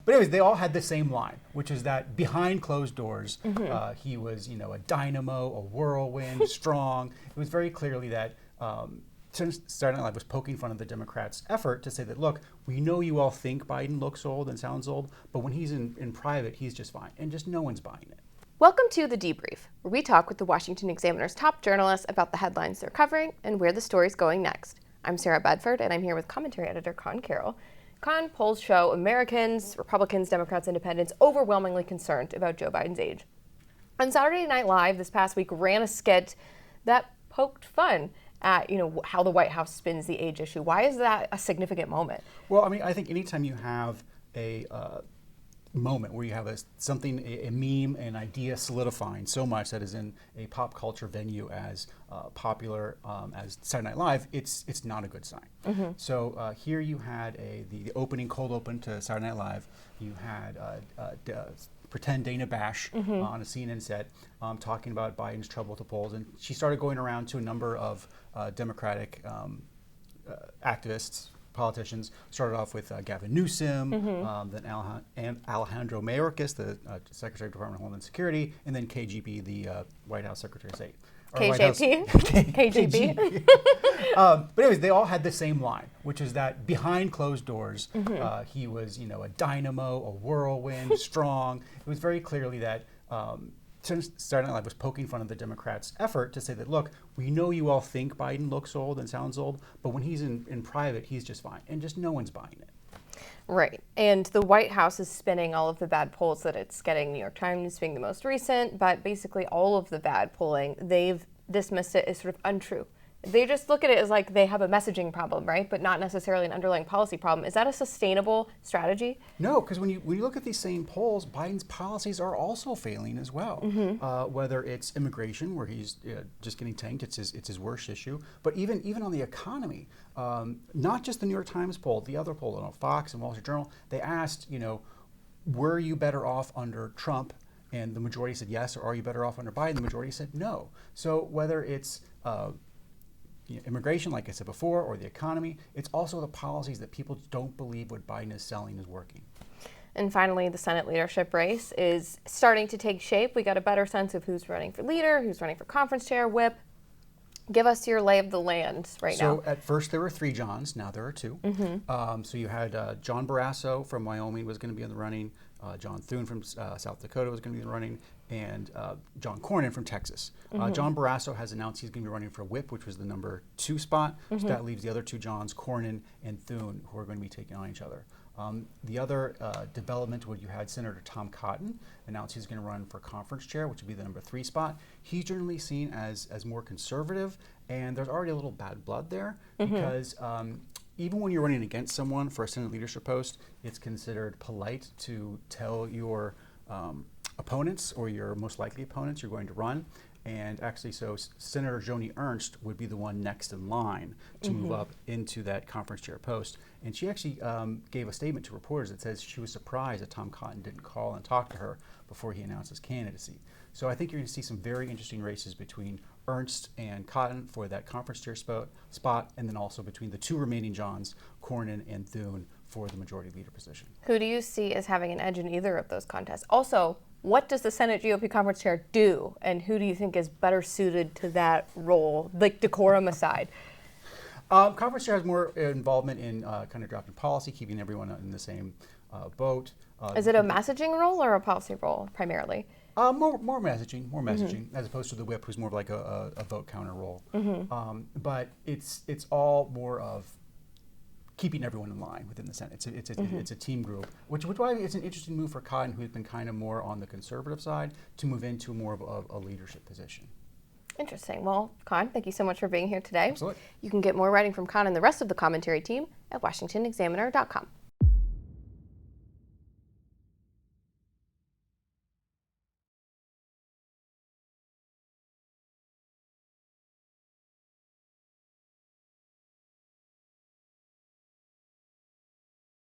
But anyways, they all had the same line, which is that behind closed doors, he was, a dynamo, a whirlwind, strong. It was very clearly that Saturday Night Live was poking fun of the Democrats' effort to say that, look, we know you all think Biden looks old and sounds old, but when he's in private, he's just fine. And just no one's buying it. Welcome to The Debrief, where we talk with the Washington Examiner's top journalists about the headlines they're covering and where the story's going next. I'm Sarah Bedford, and I'm here with commentary editor Conn Carroll. Conn, polls show Americans, Republicans, Democrats, Independents overwhelmingly concerned about Joe Biden's age. On Saturday Night Live this past week ran a skit that poked fun at how the White House spins the age issue. Why is that a significant moment? Well, I think anytime you have a moment where you have a meme, an idea solidifying so much that is in a pop culture venue as popular as Saturday Night Live, it's not a good sign. So here you had the cold open to Saturday Night Live. You had pretend Dana Bash on a CNN set talking about Biden's trouble at the polls, and she started going around to a number of Democratic activists, politicians. Started off with Gavin Newsom, then Alejandro Mayorkas, the Secretary of Department of Homeland Security, and then KGB, the White House Secretary of State. KJP? KGB. But anyways, they all had the same line, which is that behind closed doors, he was, a dynamo, a whirlwind, strong. It was very clearly that Saturday Night Live was poking fun of the Democrats' effort to say that, look, we know you all think Biden looks old and sounds old, but when he's in private, he's just fine. And just no one's buying it. Right. And the White House is spinning all of the bad polls that it's getting, New York Times being the most recent, but basically all of the bad polling, they've dismissed it as sort of untrue. They just look at it as like they have a messaging problem, right? But not necessarily an underlying policy problem. Is that a sustainable strategy? No, because when you look at these same polls, Biden's policies are also failing as well. Whether it's immigration, where he's just getting tanked, it's his worst issue. But even on the economy, not just the New York Times poll, the other poll, Fox and Wall Street Journal, they asked, were you better off under Trump? And the majority said yes. Or are you better off under Biden? The majority said no. So whether it's immigration, like I said before, or the economy, it's also the policies that people don't believe what Biden is selling is working. And finally, the Senate leadership race is starting to take shape. We got a better sense of who's running for leader, who's running for conference chair, whip. Give us your lay of the land now. So at first there were 3 Johns, now there are 2. So you had John Barrasso from Wyoming was going to be in the running, John Thune from South Dakota was going to be in the running, and John Cornyn from Texas. John Barrasso has announced he's going to be running for whip, which was the number 2 spot. So that leaves the other 2 Johns, Cornyn and Thune, who are going to be taking on each other. The other development where you had Senator Tom Cotton announce he's going to run for conference chair, which would be the number 3 spot. He's generally seen as more conservative, and there's already a little bad blood there because even when you're running against someone for a Senate leadership post, it's considered polite to tell your opponents or your most likely opponents you're going to run. And actually, so Senator Joni Ernst would be the one next in line to move up into that conference chair post. And she actually gave a statement to reporters that says she was surprised that Tom Cotton didn't call and talk to her before he announced his candidacy. So I think you're going to see some very interesting races between Ernst and Cotton for that conference chair spot, and then also between the 2 remaining Johns, Cornyn and Thune, for the majority leader position. Who do you see as having an edge in either of those contests? Also, what does the Senate GOP conference chair do, and who do you think is better suited to that role, like decorum aside? Conference chair has more involvement in kind of drafting policy, keeping everyone in the same boat. Is it a messaging role or a policy role primarily? More messaging, as opposed to the whip, who's more of like a vote counter role. But it's all more of keeping everyone in line within the Senate. It's a team group, which why it's an interesting move for Cotton, who's been kind of more on the conservative side, to move into more of a leadership position. Interesting. Well, Conn, thank you so much for being here today. Absolutely. You can get more writing from Conn and the rest of the commentary team at WashingtonExaminer.com.